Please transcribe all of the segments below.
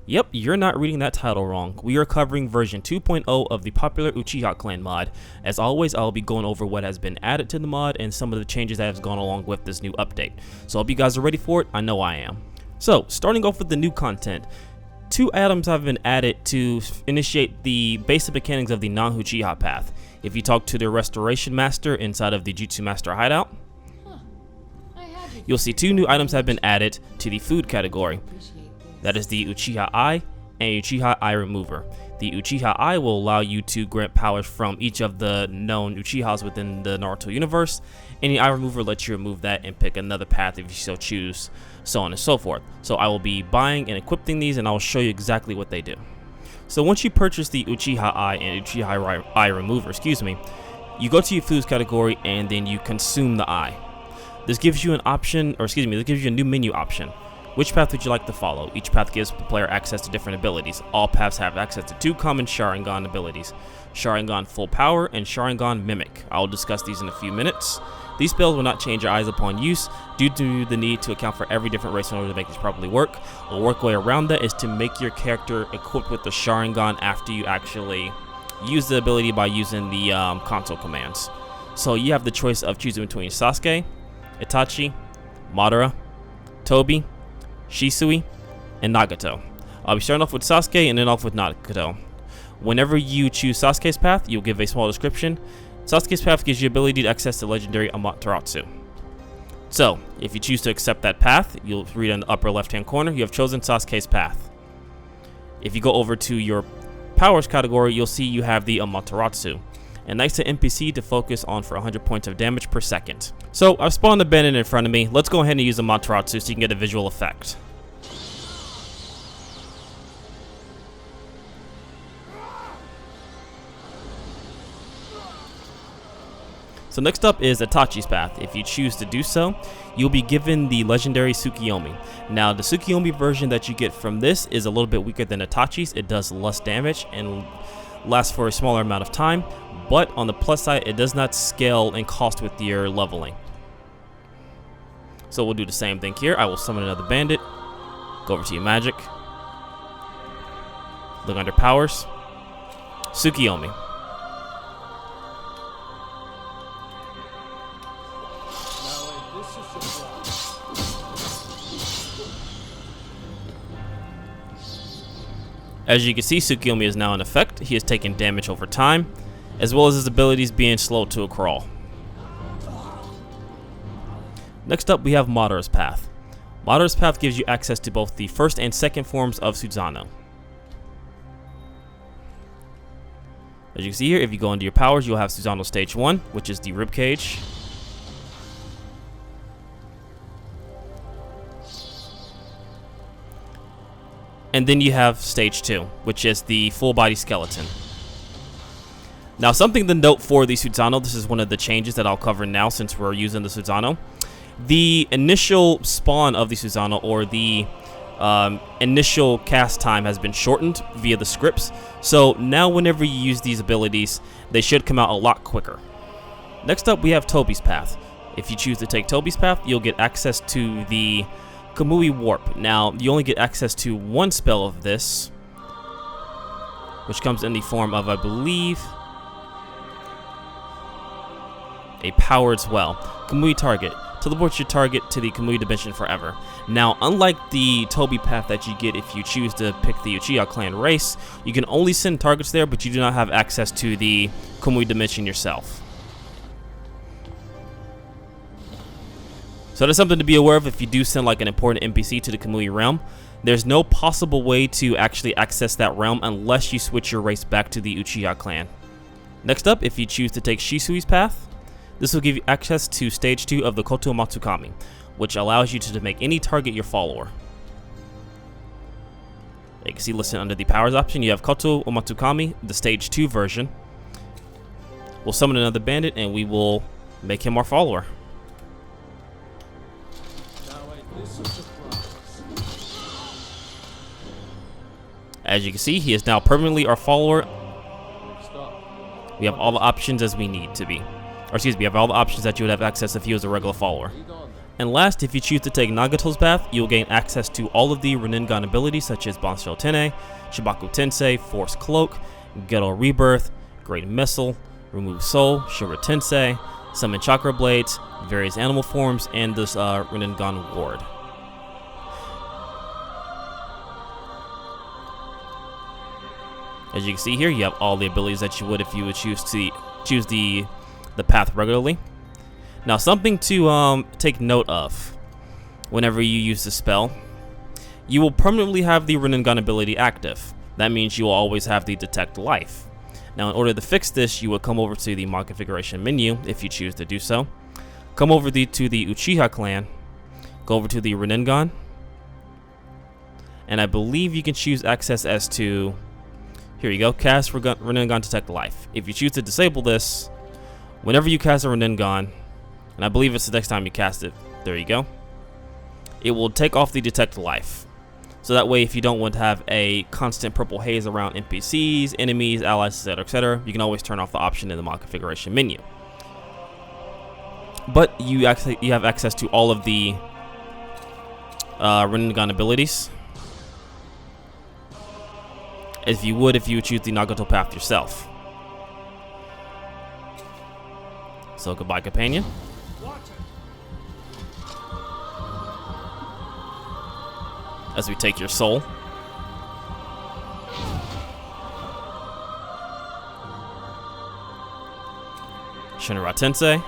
Yep, you're not reading that title wrong. We are covering version 2.0 of the popular Uchiha Clan mod. As always, I'll be going over what has been added to the mod and some of the changes that have gone along with this new update. So I hope you guys are ready for it. I know I am. So, starting off with the new content. 2 items have been added to initiate the basic mechanics of the non-Uchiha path. If you talk to the Restoration Master inside of the Jutsu Master hideout, you'll see 2 new items have been added to the food category. That is the Uchiha Eye and Uchiha Eye Remover. The Uchiha Eye will allow you to grant powers from each of the known Uchihas within the Naruto universe, and the Eye Remover lets you remove that and pick another path if you so choose, so on and so forth. So I will be buying and equipping these, and I will show you exactly what they do. So once you purchase the Uchiha Eye and Uchiha Eye Remover, you go to your foods category and then you consume the eye. This gives you an option, this gives you a new menu option. Which path would you like to follow? Each path gives the player access to different abilities. All paths have access to 2 common Sharingan abilities, Sharingan Full Power and Sharingan Mimic. I will discuss these in a few minutes. These spells will not change your eyes upon use due to the need to account for every different race in order to make these properly work. A work way around that is to make your character equipped with the Sharingan after you actually use the ability by using the console commands. So you have the choice of choosing between Sasuke, Itachi, Madara, Toby, Shisui, and Nagato. I'll be starting off with Sasuke and then off with Nagato. Whenever you choose Sasuke's path, you'll give a small description. Sasuke's path gives you ability to access the legendary Amaterasu. So, if you choose to accept that path, you'll read in the upper left-hand corner, you have chosen Sasuke's path. If you go over to your powers category, you'll see you have the Amaterasu. And next to NPC to focus on for 100 points of damage per second. So I've spawned a bandit in front of me. Let's go ahead and use the Amaterasu so you can get a visual effect. So next up is Itachi's path. If you choose to do so, you'll be given the legendary Tsukiyomi. Now the Tsukiyomi version that you get from this is a little bit weaker than Itachi's. It does less damage and lasts for a smaller amount of time, but on the plus side, it does not scale in cost with your leveling. So we'll do the same thing here. I will summon another bandit, go over to your magic, look under powers, Tsukiyomi. As you can see, Tsukiyomi is now in effect. He is taking damage over time, as well as his abilities being slowed to a crawl. Next up, we have Madara's path. Madara's path gives you access to both the first and second forms of Susanoo. As you can see here, if you go into your powers, you'll have Susanoo Stage 1, which is the ribcage. And then you have Stage 2, which is the full body skeleton. Now, something to note for the Susanoo, this is one of the changes that I'll cover now since we're using the Susanoo. The initial spawn of the Susanoo, or the initial cast time, has been shortened via the scripts. So now whenever you use these abilities, they should come out a lot quicker. Next up, we have Toby's path. If you choose to take Toby's path, you'll get access to the Kamui Warp. Now, you only get access to 1 spell of this, which comes in the form of, I believe, a powered well. Kamui target. Teleport your target to the Kamui dimension forever. Now, unlike the Toby path that you get if you choose to pick the Uchiha Clan race, you can only send targets there, but you do not have access to the Kamui dimension yourself. So that's something to be aware of if you do send like an important NPC to the Kamui realm. There's no possible way to actually access that realm unless you switch your race back to the Uchiha Clan. Next up, if you choose to take Shisui's path, this will give you access to Stage 2 of the Koto Matsukami, which allows you to make any target your follower. You can see listed under the powers option, you have Koto Matsukami, the Stage 2 version. We'll summon another bandit and we will make him our follower. As you can see, he is now permanently our follower. We have all the options as we need to be. Or excuse me, we have all the options that you would have access if he was a regular follower. And last, if you choose to take Nagato's path, you'll gain access to all of the Rinnegan abilities such as Banshou Tene, Shibaku Tensei, Force Cloak, Geto Rebirth, Great Missile, Remove Soul, Shura Tensei, Summon Chakra Blades, various animal forms, and this Rinnegan Ward. As you can see here, you have all the abilities that you would if you would choose the path regularly. Now, something to take note of whenever you use the spell, you will permanently have the Rinnegan ability active. That means you will always have the Detect Life. Now, in order to fix this, you will come over to the mod configuration menu if you choose to do so. Come over to the Uchiha Clan, go over to the Rinnegan, and I believe you can choose access as to, here you go, cast Rinnegan Detect Life. If you choose to disable this, whenever you cast a Rinnegan, and I believe it's the next time you cast it, there you go, it will take off the Detect Life. So that way, if you don't want to have a constant purple haze around NPCs, enemies, allies, etc., you can always turn off the option in the mod configuration menu. But you have access to all of the Rinnegan abilities, as you would if you would choose the Nagato path yourself. So goodbye, companion. As we take your soul. Shinra Tensei.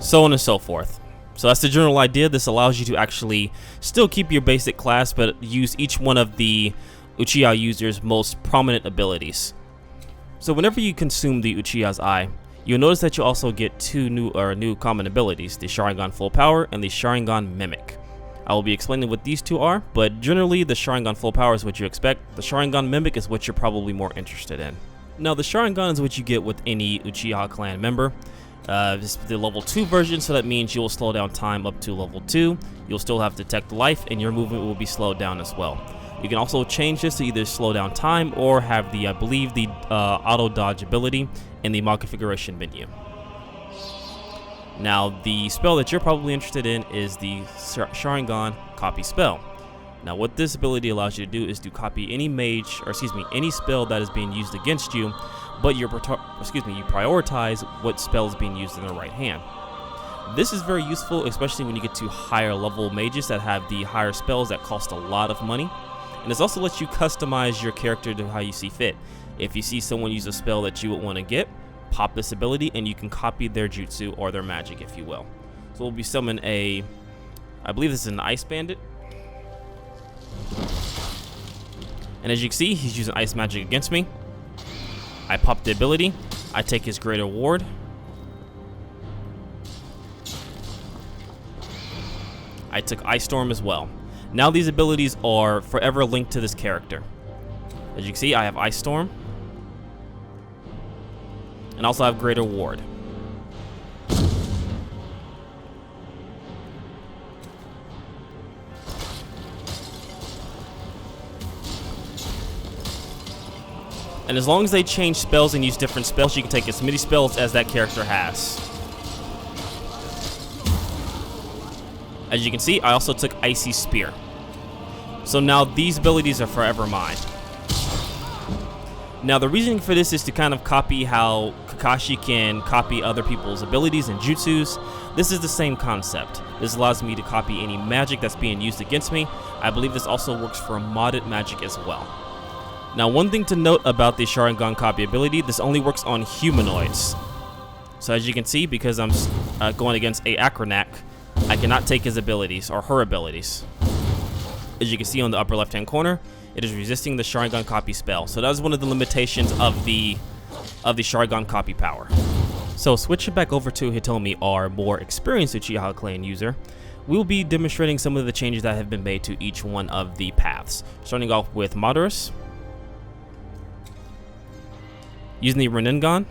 So on and so forth. So that's the general idea. This allows you to actually still keep your basic class, but use each one of the Uchiha users' most prominent abilities. So whenever you consume the Uchiha's Eye, you'll notice that you also get two new common abilities, the Sharingan Full Power and the Sharingan Mimic. I will be explaining what these two are, but generally the Sharingan Full Power is what you expect. The Sharingan Mimic is what you're probably more interested in. Now, the Sharingan is what you get with any Uchiha Clan member. This is the level 2 version, so that means you'll slow down time up to level 2. You'll still have Detect Life, and your movement will be slowed down as well. You can also change this to either slow down time or have the, I believe, the auto dodge ability in the mod configuration menu. Now, the spell that you're probably interested in is the Sharingan Copy spell. Now, what this ability allows you to do is to copy any any spell that is being used against you, but you prioritize what spell is being used in the right hand. This is very useful, especially when you get to higher level mages that have the higher spells that cost a lot of money. And this also lets you customize your character to how you see fit. If you see someone use a spell that you would want to get, pop this ability and you can copy their jutsu or their magic, if you will. So we'll be summoning I believe this is an Ice Bandit. And as you can see, he's using ice magic against me. I pop the ability, I take his greater ward. I took Ice Storm as well. Now these abilities are forever linked to this character. As you can see, I have Ice Storm. And also have greater ward. And as long as they change spells and use different spells, you can take as many spells as that character has. As you can see, I also took Icy Spear. So now these abilities are forever mine. Now the reason for this is to kind of copy how Kakashi can copy other people's abilities and jutsus. This is the same concept. This allows me to copy any magic that's being used against me. I believe this also works for modded magic as well. Now, one thing to note about the Sharingan copy ability, this only works on humanoids. So as you can see, because I'm going against a Acronac, I cannot take his abilities or her abilities. As you can see on the upper left-hand corner, it is resisting the Sharingan copy spell. So that is one of the limitations of the Sharingan copy power. So switching back over to Hitomi, our more experienced Uchiha Clan user, we will be demonstrating some of the changes that have been made to each one of the paths. Starting off with Madara. Using the Rinnegan,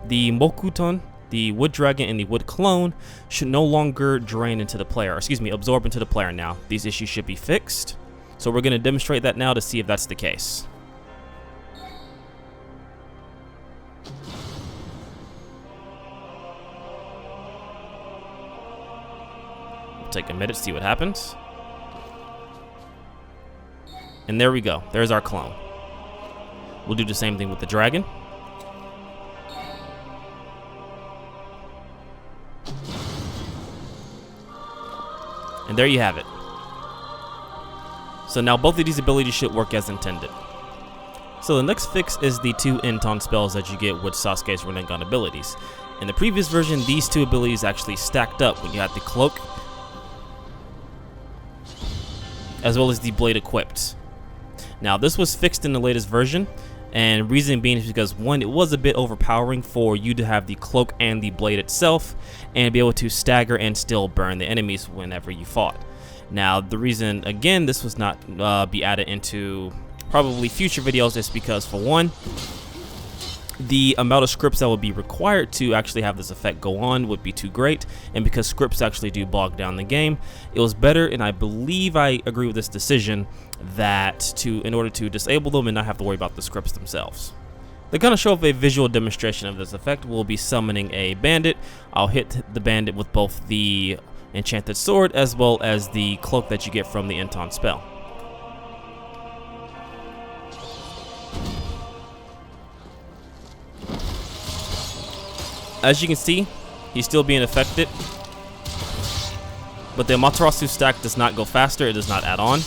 the Mokuton, the the wood dragon and the wood clone should no longer drain into the player, absorb into the player now. These issues should be fixed. So we're going to demonstrate that now to see if that's the case. Take a minute to see what happens. And there we go. There's our clone. We'll do the same thing with the dragon. And there you have it. So now both of these abilities should work as intended. So the next fix is the 2 Inton spells that you get with Sasuke's Rinnegan abilities. In the previous version, these 2 abilities actually stacked up when you had the cloak as well as the blade equipped. Now this was fixed in the latest version, and reason being is because 1, it was a bit overpowering for you to have the cloak and the blade itself and be able to stagger and still burn the enemies whenever you fought. Now the reason again this was not be added into probably future videos is because, for 1, the amount of scripts that would be required to actually have this effect go on would be too great, and because scripts actually do bog down the game, it was better, and I believe I agree with this decision, that in order to disable them and not have to worry about the scripts themselves. To kind of show off a visual demonstration of this effect, we'll be summoning a bandit. I'll hit the bandit with both the enchanted sword as well as the cloak that you get from the Inton spell. As you can see, he's still being affected, but the Amaterasu stack does not go faster, it does not add on.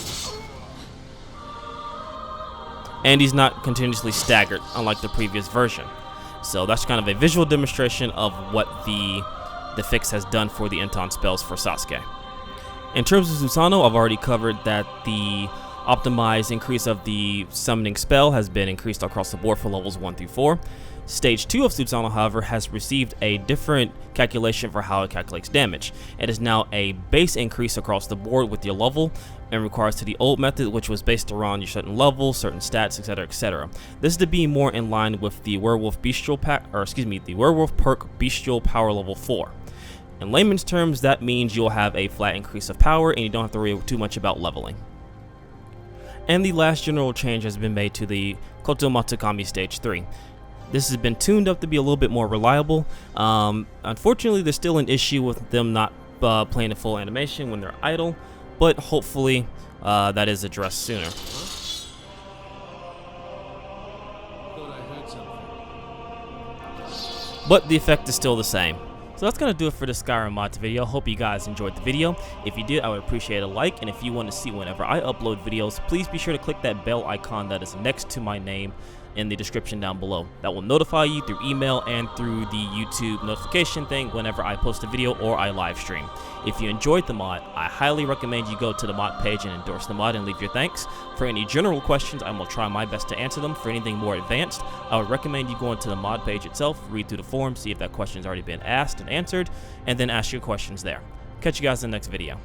And he's not continuously staggered, unlike the previous version. So that's kind of a visual demonstration of what the fix has done for the Inton spells for Sasuke. In terms of Susanoo, I've already covered that the optimized increase of the summoning spell has been increased across the board for levels 1 through 4. Stage 2 of Susanoo, however, has received a different calculation for how it calculates damage. It is now a base increase across the board with your level, in regards to the old method, which was based around your certain levels, certain stats, etc., etc. This is to be more in line with the Werewolf the Werewolf perk Bestial Power Level 4. In layman's terms, that means you'll have a flat increase of power and you don't have to worry too much about leveling. And the last general change has been made to the Koto Matsukami Stage 3. This has been tuned up to be a little bit more reliable. Unfortunately, there's still an issue with them not playing a full animation when they're idle, but hopefully that is addressed sooner. But the effect is still the same. So that's going to do it for the Skyrim mods video. Hope you guys enjoyed the video. If you did, I would appreciate a like, and if you want to see whenever I upload videos, please be sure to click that bell icon that is next to my name in the description down below. That will notify you through email and through the YouTube notification thing whenever I post a video or I live stream. If you enjoyed the mod, I highly recommend you go to the mod page and endorse the mod and leave your thanks. For any general questions, I will try my best to answer them. For anything more advanced, I would recommend you go into the mod page itself, read through the forum, see if that question's already been asked and answered, and then ask your questions there. Catch you guys in the next video.